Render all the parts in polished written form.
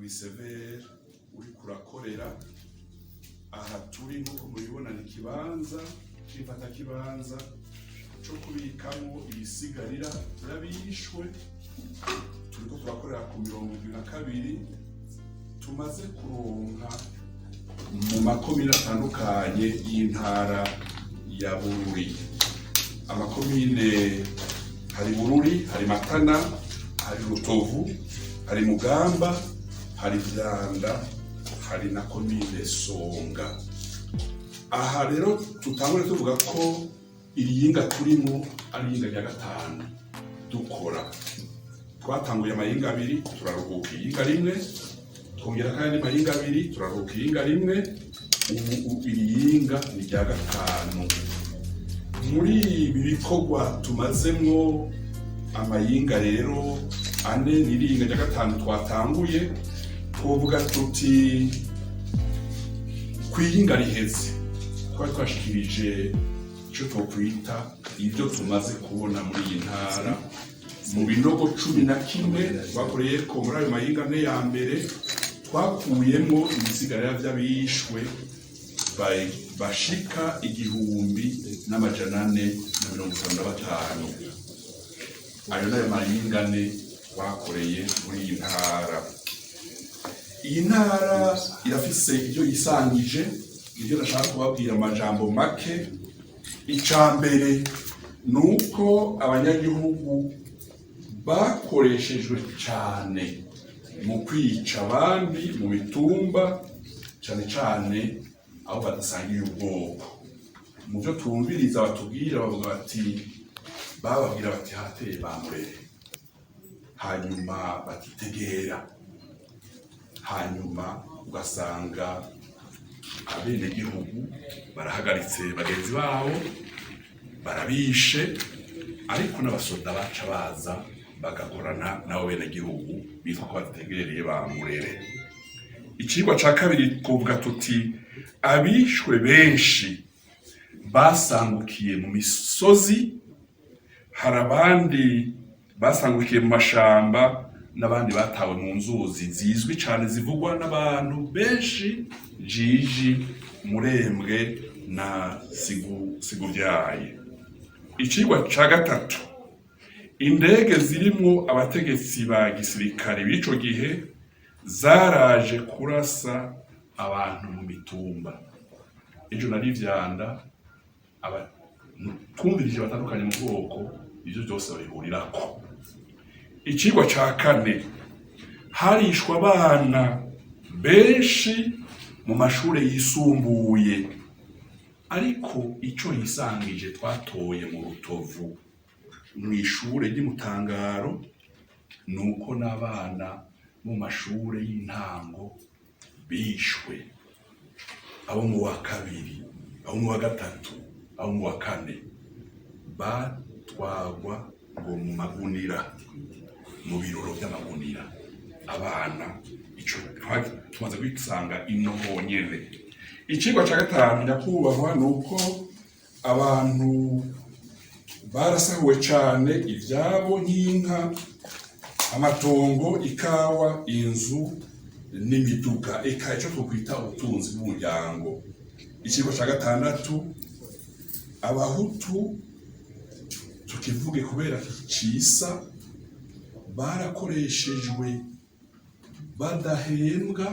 umugwi severe uri kurakorera aha turi nk'uko mubibona ni ikibanza c'ifata kibanza co kubikamwo ibisigarira vy'abishwe. Turiko turakorera ku 72 tumaze kuronka mu makomine atandukanye y'intara ya Bururi. Amakomine hari Bururi, hari Matana, hari Rutovu, hari Mugamba, hari Vyanda, hari na komine Songa. Aha rero tutangure tuvuga ko iriyinga turimo ari iyinga rya gatanu dukora. Twatanguye amayinga 2 turaruhuka iyinga rimwe, twongera kandi amayinga 2 turaruhuka iyinga rimwe, ubu iriyinga ni rya gatanu. Muri ibi bikorwa tumazemwo amayinga rero 4 n'iriyinga rya gatanu twatanguye, twovuga tuti kwiyinga riheze twari twashikirije ico twokwita ibyo tumaze kubona muri iyi ntara mu binogo 11 twakoreye ko muri ayo mayinga ane ya mbere twakuyemo ibisigarira vy'abishwe bashika 1455. Ayo nayo mayinga ane twakoreye muri iyi ntara. Iyi ntara irafise ibyo yisangije, ibyo nashaka kubabwira amajambo make. Icambere nuko abanyagihugu bakoreshejwe cyane mu kwica abandi mu mitumba, cyane cyane aho badasangiye ubwoko. Mu byo twumviriza batubwira bavuga bati bababwira bati hateye Bamurere, hanyuma batitegera, hanyuma ugasanga abenegihugu barahagaritse bagenzi babo barabishe, ariko n'abasoda baca baza bagakorana nabo benegihugu bitwa ko bategereye Bamurere. Ikigwa ca kabiri kuvuga tuti abishwe benshi basangukiye mu misozi, hari abandi basangukiye mu mashamba, n'abandi batawe mu nzuzi zizwi cyane zivugwa n'abantu benshi, Jiji, Murembwe na Siguvyaye. Ikigwa ca gatatu, indege zirimwo abategetsi ba gisirikare b'ico gihe zaraje kurasa abantu mu mitumba. Ejo nari Vyanda, twumvirije batandukanye mu bwoko, ivyo byose babihurirako. Ikigwa ca kane, harishwa abana benshi mu mashure yisumbuye, ariko ico yisangije twatoye mu Rutovu mw'ishure ry'Imutangaro nuko n'abana mu mashure y'intango bishwe, abo mu wa kabiri, abo mu wa gatatu, abo mu wa kane batwagwa ngo mu magunira, mu biroro by'amagunira. Abana ico tumaze kwisanga ino honyene. Ikigwa ca gatanu nyakubahwa nuko abantu barasahuwe cane ivyabo nk'inka, amatongo, ikawa, inzu n'imiduga, eka ico twokwita ubutunzi bw'umuryango. Ikigwa ca gatandatu, abahutu tukivuge kubera cisa barakoreshejwe badahembwa.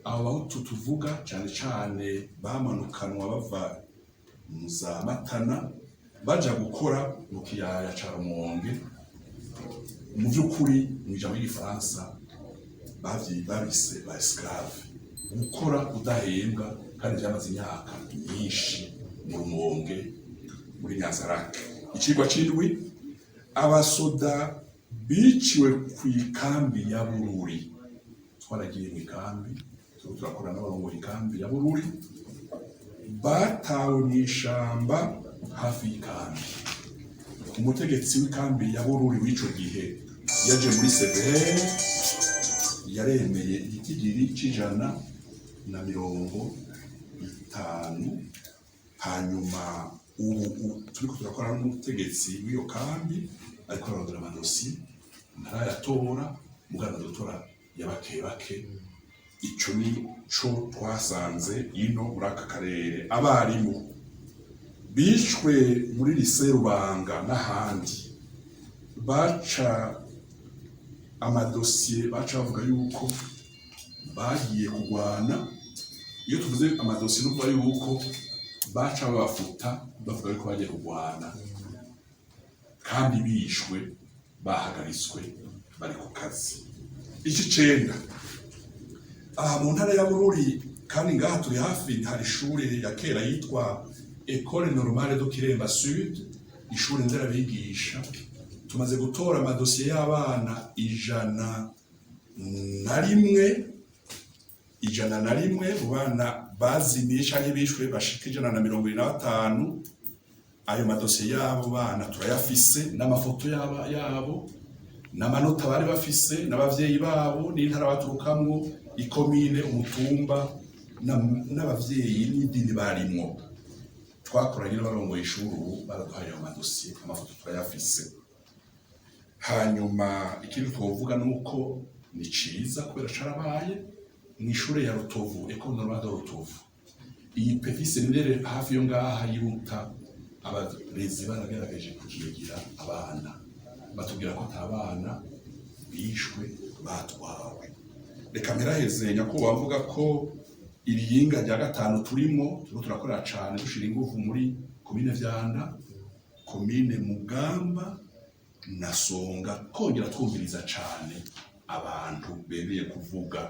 Abo bahutu tuvuga cyane cyane bamanukanwa bava mu za Matana baja gukora mu kiyaya ca Rumonge. Mu by'ukuri mu ijambo ry'igifaransa babise ba esclave, gukora udahembwa, kandi byamaze imyaka myinshi mu Rumonge, muri Nyanzarake. Ikigwa c'indwi, abasoda biciwe ku ikambi ya Bururi. Twaragiye mu ikambi turakora n'abarongoye ikambi ya Bururi, batawe mu ishamba hafi y'ikambi. Umutegetsi w'ikambi ya Bururi w'ico gihe yaje muri severe, yaremeye igitigiri c'150. Hanyuma ubu turiko turakora n'umutegetsi w'iyo kambi ariko arondera amadosi ntarayatora, mugana dotora y'abakebake. Ico ni co twasanze ino muri aka karere. Abarimu bishwe muri lycée Rubanga n'ahandi baca amadosiye, baca bavuga yuko bagiye kugwana. Iyo tuvuze amadosiye no kuvuga yuko baca babafuta bavuga yuko bagiye kugwana kandi bishwe bahagaritswe bari ku kazi. Icenda aha mu ntara ya Bururi kandi ngaha turi hafi hari ishure ya kera yitwa École Normale de Kiremba Sud, ishure nderabigisha. Tumaze gutora amadosiye y'abana 101 mu bana bazimiye canke bishwe bashika 125. Ayo madosiye y'abo bana turayafise n'amafoto yabo n'amanota bari bafise n'abavyeyi babo n'intara baturukamwo, ikomine, umutumba n'abavyeyi n'idini barimwo. Twakoranye n'abarongoye ishuri ubu baraduhaye ayo madosiye, amafoto turayafise. Hanyuma ikindi twovuga nuko ni ciza kubera carabaye mw'ishure ya Rutovu, École Normale de Rutovu. Iyi petit séminaire hafi yo ngaha yiruta abarezi baragerageje kukigira abana, batubwira ko ata bana bishwe batwawe. Reka mperaheze nyakubahwa mvuga ko iriyinga rya gatanu turimo turakorera cane dushira ingufu muri komine Vyanda, komine Mugamba na Songa, kongera twumviriza cane abantu bemeye kuvuga.